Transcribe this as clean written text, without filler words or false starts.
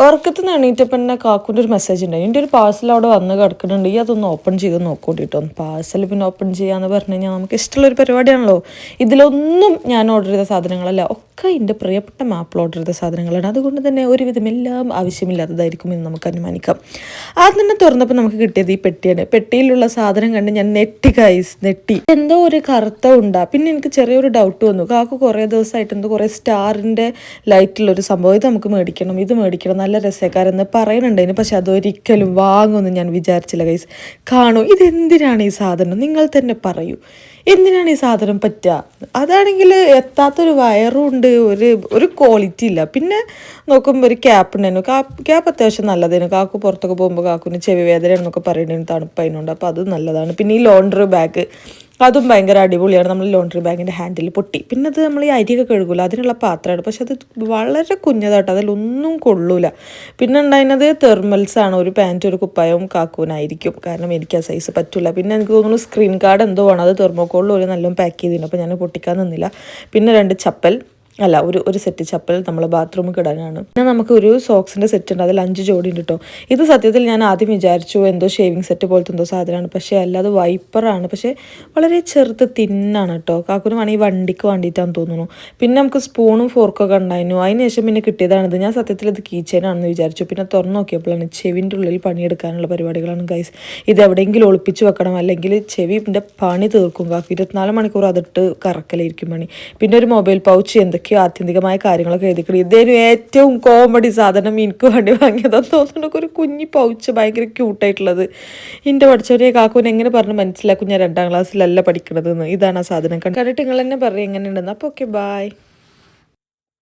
ഉറക്കത്തിൽ നിന്ന് എണീറ്റപ്പം തന്നെ കാക്കൂൻ്റെ ഒരു മെസ്സേജ് ഉണ്ടായി. എൻ്റെ ഒരു പാഴ്സൽ അവിടെ വന്ന് കിടക്കുന്നുണ്ട്, ഈ അതൊന്ന് ഓപ്പൺ ചെയ്ത് നോക്കോണ്ടിട്ടോ. പാഴ്സൽ പിന്നെ ഓപ്പൺ ചെയ്യാന്ന് പറഞ്ഞു കഴിഞ്ഞാൽ നമുക്ക് ഇഷ്ടമുള്ളൊരു പരിപാടിയാണല്ലോ. ഇതിലൊന്നും ഞാൻ ഓർഡർ ചെയ്ത സാധനങ്ങളല്ല, ഒക്കെ എൻ്റെ പ്രിയപ്പെട്ട മാപ്പിൾ ഓർഡർ ചെയ്ത സാധനങ്ങളാണ്. അതുകൊണ്ട് തന്നെ ഒരുവിധം എല്ലാം ആവശ്യമില്ലാത്തതായിരിക്കും എന്ന് നമുക്ക് അനുമാനിക്കാം. ആദ്യം തന്നെ തുറന്നപ്പോൾ നമുക്ക് കിട്ടിയത് ഈ പെട്ടിയാണ്. പെട്ടിയിലുള്ള സാധനം കണ്ട് ഞാൻ നെട്ടി ഗൈസ്, നെട്ടി. എന്തോ ഒരു കറുത്ത ഉണ്ടാ. പിന്നെ എനിക്ക് ചെറിയൊരു ഡൗട്ട് വന്നു, കാക്കു കുറേ ദിവസമായിട്ട് എന്തോ കുറേ സ്റ്റാറിൻ്റെ ലൈറ്റുള്ളൊരു സംഭവം, ഇത് നമുക്ക് മേടിക്കണം, ഇത് മേടിക്കണം, നല്ല രസക്കാരെന്ന് പറയുന്നുണ്ടായിരുന്നു. പക്ഷെ അതൊരിക്കലും വാങ്ങുമെന്ന് ഞാൻ വിചാരിച്ചില്ല ഗൈസ്. കാണൂ, ഇതെന്തിനാണ് ഈ സാധനം, നിങ്ങൾ തന്നെ പറയൂ, എന്തിനാണ് ഈ സാധനം പറ്റുക? അതാണെങ്കിൽ എത്താത്തൊരു വയറും ഉണ്ട്, ഒരു ക്വാളിറ്റി ഇല്ല. പിന്നെ നോക്കുമ്പോൾ ഒരു ക്യാപ്പ് ഉണ്ടായിരുന്നു. ക്യാപ്പ് അത്യാവശ്യം നല്ലതായിരുന്നു. കാക്കു പുറത്തൊക്കെ പോകുമ്പോൾ കാക്കുവിന് ചെവി വേദനയാണെന്നൊക്കെ പറയുന്നുണ്ട്, തണുപ്പതിനുണ്ട്, അപ്പോൾ അത് നല്ലതാണ്. പിന്നെ ഈ ലോണ്ടറി ബാഗ് അതും ഭയങ്കര അടിപൊളിയാണ്. നമ്മൾ ലോണ്ടറി ബാഗിൻ്റെ ഹാൻഡിൽ പൊട്ടി. പിന്നെ അത് നമ്മൾ ഈ അരിയൊക്കെ കഴുകില്ല, അതിനുള്ള പാത്രമാണ്. പക്ഷെ അത് വളരെ കുഞ്ഞതാട്ടോ, അതിലൊന്നും കൊള്ളൂല. പിന്നെ ഉണ്ടായിരുന്നത് തെർമൽസാണ്. ഒരു പാൻറ്റ് ഒരു കുപ്പായവും കാക്കൂനായിരിക്കും, കാരണം എനിക്ക് ആ സൈസ് പറ്റില്ല. പിന്നെ എനിക്ക് തോന്നുന്നു സ്ക്രീൻ ഗാർഡ് എന്തോ ആണ്, അത് തെർമോക്കോളിൽ ഒരു നല്ലോണം പാക്ക് ചെയ്തിട്ടുണ്ട്, അപ്പോൾ ഞാൻ പൊട്ടിക്കാൻ നിന്നില്ല. പിന്നെ 2 ചപ്പൽ അല്ല ഒരു സെറ്റ് ചപ്പൽ നമ്മൾ ബാത്റൂമിൽ ഇടാനാണ്. പിന്നെ നമുക്ക് ഒരു സോക്സിൻ്റെ സെറ്റ് ഉണ്ട്, അതിൽ 5 ജോഡി ഉണ്ട് കേട്ടോ. ഇത് സത്യത്തിൽ ഞാൻ ആദ്യം വിചാരിച്ചു എന്തോ ഷേവിങ് സെറ്റ് പോലത്തെ എന്തോ സാധനമാണ്, പക്ഷേ അല്ലാതെ വൈപ്പറാണ്. പക്ഷേ വളരെ ചെറുത് തിന്നാണ് കേട്ടോ. കാക്കൂന് വേണമെങ്കിൽ വണ്ടിക്ക് വേണ്ടിയിട്ടാണെന്ന് തോന്നുന്നു. പിന്നെ നമുക്ക് സ്പൂണും ഫോർക്കൊക്കെ ഉണ്ടായിരുന്നു. അതിന് ശേഷം പിന്നെ കിട്ടിയതാണിത്. ഞാൻ സത്യത്തിൽ ഇത് കീച്ചേനാണെന്ന് വിചാരിച്ചു. പിന്നെ തുറന്നു നോക്കിയപ്പോഴാണ് ചെവിൻ്റെ ഉള്ളിൽ പണിയെടുക്കാനുള്ള പരിപാടികളാണ് ഗൈസ്. ഇത് എവിടെയെങ്കിലും ഒളിപ്പിച്ച് വെക്കണം, അല്ലെങ്കിൽ ചെവിൻ്റെ പണി തീർക്കും കാക്കു. 24 മണിക്കൂർ അതിട്ട് കറക്കലായിരിക്കും പണി. പിന്നെ ഒരു മൊബൈൽ പൗച്ച്, എന്തൊക്കെയോ ആത്യന്തികമായ കാര്യങ്ങളൊക്കെ എഴുതിക്കണം. ഇതേനും ഏറ്റവും കോമഡി സാധനം എനിക്ക് വേണ്ടി വാങ്ങിയതെന്ന് തോന്നുന്നു, ഒരു കുഞ്ഞി പൗച്ച്, ഭയങ്കര ക്യൂട്ടായിട്ടുള്ളത്. എൻ്റെ പഠിച്ചവരെ കാക്കൂനെ എങ്ങനെ പറഞ്ഞ് മനസ്സിലാക്കും ഞാൻ 2ാം ക്ലാസ്സിലല്ല പഠിക്കണതെന്ന്. ഇതാണ് ആ സാധനം. കണ്ടിട്ട് നിങ്ങൾ തന്നെ പറയും എങ്ങനെയുണ്ടെന്ന്. അപ്പോൾ ഓക്കെ, ബായ്.